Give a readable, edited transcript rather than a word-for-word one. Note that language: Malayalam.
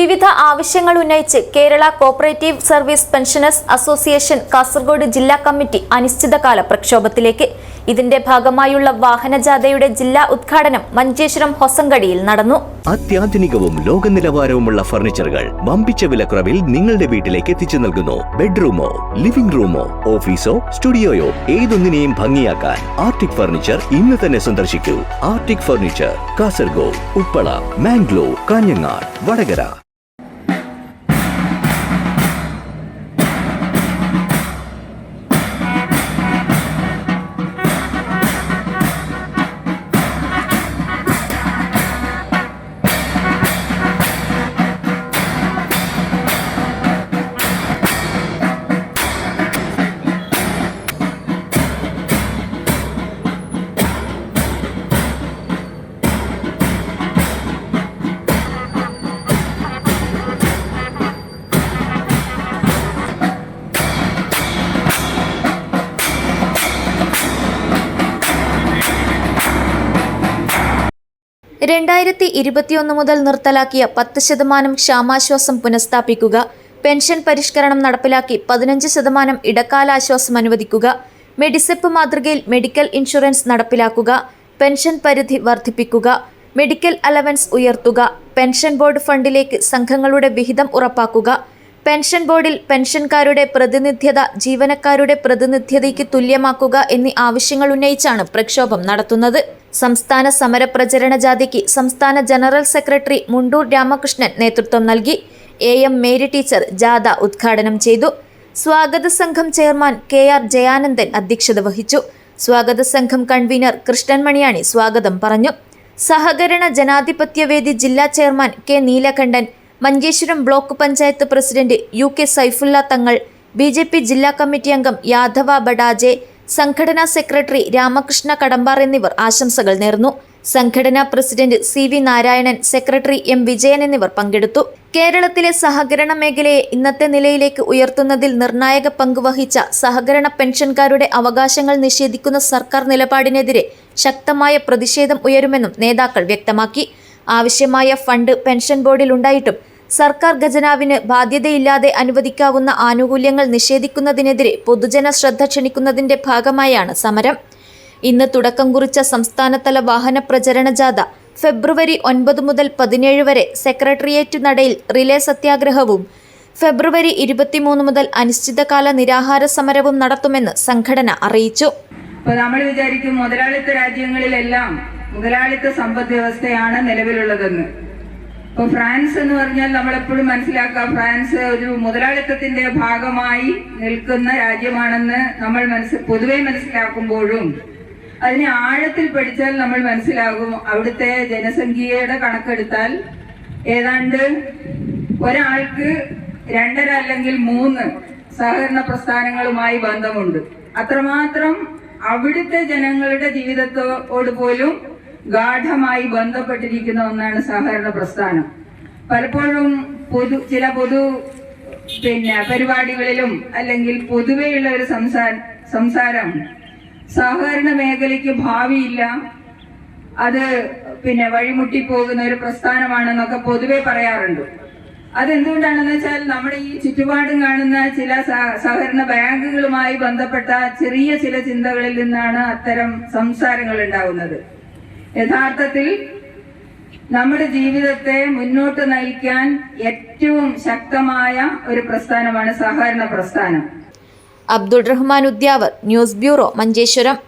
വിവിധ ആവശ്യങ്ങൾ ഉന്നയിച്ച് Kerala cooperative service pensioners association Kasaragod ജില്ലാ കമ്മിറ്റി അനിശ്ചിതകാല പ്രക്ഷോഭത്തിലേക്ക്. ഇതിന്റെ ഭാഗമായുള്ള വാഹനജാഥയുടെ ജില്ലാ ഉദ്ഘാടനം മഞ്ചേശ്വരം ഹൊസങ്കടിയിൽ നടന്നു. അത്യാധുനികവും ലോക നിലവാരവുമുള്ള ഫർണിച്ചറുകൾ വമ്പിച്ച വിലക്കുറവിൽ നിങ്ങളുടെ വീട്ടിലേക്ക് എത്തിച്ചു നൽകുന്നു. ബെഡ്റൂമോ, ലിവിംഗ് റൂമോ, ഓഫീസോ, സ്റ്റുഡിയോയോ ഏതൊന്നിനെയും ഭംഗിയാക്കാൻ ആർട്ടിക് ഫർണിച്ചർ ഇന്ന് തന്നെ സന്ദർശിക്കൂ. Arctic furniture, Kasaragod, Uppala, Mangalore, Kanhangad, Vadakara. മുതൽ നിർത്തലാക്കിയ 10% ക്ഷാമാശ്വാസം പുനഃസ്ഥാപിക്കുക, പെൻഷൻ പരിഷ്കരണം നടപ്പിലാക്കി 15% ഇടക്കാലാശ്വാസം അനുവദിക്കുക, മെഡിസെപ്പ് മാതൃകയിൽ മെഡിക്കൽ ഇൻഷുറൻസ് നടപ്പിലാക്കുക, പെൻഷൻ പരിധി വർദ്ധിപ്പിക്കുക, മെഡിക്കൽ അലവൻസ് ഉയർത്തുക, പെൻഷൻ ബോർഡ് ഫണ്ടിലേക്ക് സംഘങ്ങളുടെ വിഹിതം ഉറപ്പാക്കുക, പെൻഷൻ ബോർഡിൽ പെൻഷൻകാരുടെ പ്രതിനിധ്യത ജീവനക്കാരുടെ പ്രതിനിധ്യതയ്ക്ക് തുല്യമാക്കുക എന്നീ ആവശ്യങ്ങൾ ഉന്നയിച്ചാണ് പ്രക്ഷോഭം നടത്തുന്നത്. സംസ്ഥാന സമരപ്രചരണ ജാഥയ്ക്ക് സംസ്ഥാന ജനറൽ സെക്രട്ടറി മുണ്ടൂർ രാമകൃഷ്ണൻ നേതൃത്വം നൽകി. AM മേരി ടീച്ചർ ജാഥ ഉദ്ഘാടനം ചെയ്തു. സ്വാഗത സംഘം ചെയർമാൻ KR ജയാനന്ദൻ അധ്യക്ഷത വഹിച്ചു. സ്വാഗത സംഘം കൺവീനർ കൃഷ്ണൻ മണിയാണി സ്വാഗതം പറഞ്ഞു. സഹകരണ ജനാധിപത്യവേദി ജില്ലാ chairman K Neelakandan, Manjeshwaram block panchayat president UK Saifulla Thangal, BJP ജില്ലാ കമ്മിറ്റി അംഗം യാദവ ബഡാജെ, സംഘടനാ സെക്രട്ടറി രാമകൃഷ്ണ കടമ്പാർ എന്നിവർ ആശംസകൾ നേർന്നു. സംഘടനാ president CV Narayanan, secretary M Vijayan എന്നിവർ പങ്കെടുത്തു. കേരളത്തിലെ സഹകരണ മേഖലയെ ഇന്നത്തെ നിലയിലേക്ക് ഉയർത്തുന്നതിൽ നിർണായക പങ്കുവഹിച്ച സഹകരണ പെൻഷൻകാരുടെ അവകാശങ്ങൾ നിഷേധിക്കുന്ന സർക്കാർ നിലപാടിനെതിരെ ശക്തമായ പ്രതിഷേധം ഉയരുമെന്നും നേതാക്കൾ വ്യക്തമാക്കി. ആവശ്യമായ ഫണ്ട് പെൻഷൻ ബോർഡിൽ ഉണ്ടായിട്ടും സർക്കാർ ഖജനാവിന് ബാധ്യതയില്ലാതെ അനുവദിക്കാവുന്ന ആനുകൂല്യങ്ങൾ നിഷേധിക്കുന്നതിനെതിരെ പൊതുജന ശ്രദ്ധ ക്ഷണിക്കുന്നതിന്റെ ഭാഗമായാണ് സമരം. ഇന്ന് തുടക്കം കുറിച്ച സംസ്ഥാനതല വാഹന പ്രചരണ ജാഥ ഫെബ്രുവരി 9 മുതൽ 17 വരെ സെക്രട്ടേറിയറ്റ് നടയിൽ റിലേ സത്യാഗ്രഹവും ഫെബ്രുവരി 23 മുതൽ അനിശ്ചിതകാല നിരാഹാര സമരവും നടത്തുമെന്ന് സംഘടന അറിയിച്ചു. നമ്മൾ വിചാരിക്കും മുതലാളിത്ത രാജ്യങ്ങളിലെല്ലാം മുതലാളിത്ത സമ്പദ് വ്യവസ്ഥയാണ് നിലവിലുള്ളതെന്ന്. ഇപ്പൊ ഫ്രാൻസ് എന്ന് പറഞ്ഞാൽ നമ്മളെപ്പോഴും മനസ്സിലാക്കുക, ഫ്രാൻസ് ഒരു മുതലാളിത്തത്തിന്റെ ഭാഗമായി നിൽക്കുന്ന രാജ്യമാണെന്ന് നമ്മൾ പൊതുവെ മനസ്സിലാക്കുമ്പോഴും അതിനെ ആഴത്തിൽ പഠിച്ചാൽ നമ്മൾ മനസ്സിലാകും, അവിടുത്തെ ജനസംഖ്യയുടെ കണക്കെടുത്താൽ ഏതാണ്ട് ഒരാൾക്ക് 2 അല്ലെങ്കിൽ 3 സഹകരണ പ്രസ്ഥാനങ്ങളുമായി ബന്ധമുണ്ട്. അത്രമാത്രം അവിടുത്തെ ജനങ്ങളുടെ ജീവിതത്തോട് പോലും ഗാഠമായി ബന്ധപ്പെട്ടിരിക്കുന്ന ഒന്നാണ് സഹകരണ പ്രസ്ഥാനം. പലപ്പോഴും ചില പൊതു പരിപാടികളിലും അല്ലെങ്കിൽ പൊതുവെയുള്ള ഒരു സംസാരം സഹകരണ മേഖലയ്ക്ക് ഭാവിയില്ല, അത് വഴിമുട്ടിപ്പോകുന്ന ഒരു പ്രസ്ഥാനമാണെന്നൊക്കെ പൊതുവെ പറയാറുണ്ട്. അതെന്തുകൊണ്ടാണെന്ന് വെച്ചാൽ നമ്മുടെ ഈ ചുറ്റുപാടും കാണുന്ന ചില സഹകരണ ബാങ്കുകളുമായി ബന്ധപ്പെട്ട ചെറിയ ചില ചിന്തകളിൽ നിന്നാണ് അത്തരം സംസാരങ്ങൾ ഉണ്ടാകുന്നത്. യഥാർത്ഥത്തിൽ നമ്മുടെ ജീവിതത്തെ മുന്നോട്ട് നയിക്കാൻ ഏറ്റവും ശക്തമായ ഒരു പ്രസ്ഥാനമാണ് സഹകരണ പ്രസ്ഥാനം. Abdul Rahman Udyavar, news bureau, Manjeshwaram.